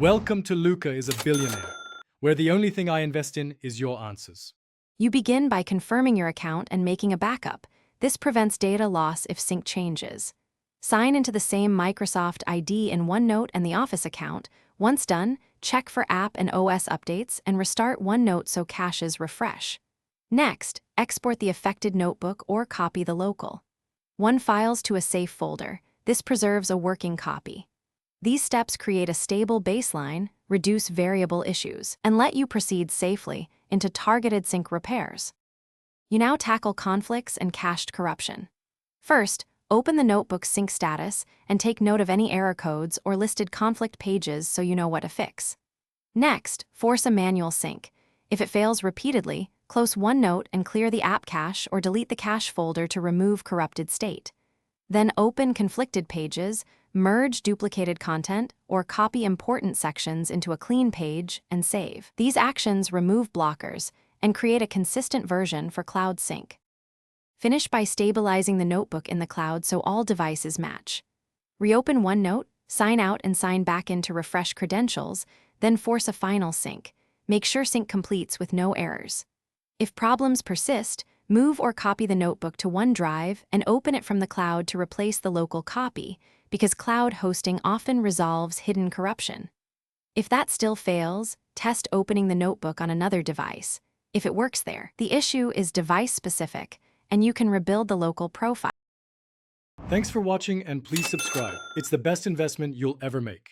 Welcome to Luca is a Billionaire, where the only thing I invest in is your answers. You begin by confirming your account and making a backup. This prevents data loss if sync changes. Sign into the same Microsoft ID in OneNote and the Office account. Once done, check for app and OS updates and restart OneNote so caches refresh. Next, export the affected notebook or copy the local one files to a safe folder. This preserves a working copy. These steps create a stable baseline, reduce variable issues, and let you proceed safely into targeted sync repairs. You now tackle conflicts and cached corruption. First, open the notebook's sync status and take note of any error codes or listed conflict pages so you know what to fix. Next, force a manual sync. If it fails repeatedly, close OneNote and clear the app cache or delete the cache folder to remove corrupted state. Then open conflicted pages, merge duplicated content, or copy important sections into a clean page and save. These actions remove blockers and create a consistent version for cloud sync. Finish by stabilizing the notebook in the cloud so all devices match. Reopen OneNote, sign out and sign back in to refresh credentials, then force a final sync. Make sure sync completes with no errors. If problems persist, move or copy the notebook to OneDrive and open it from the cloud to replace the local copy, because cloud hosting often resolves hidden corruption. If that still fails, test opening the notebook on another device. If it works there, the issue is device-specific, and you can rebuild the local profile. Thanks for watching and please subscribe. It's the best investment you'll ever make.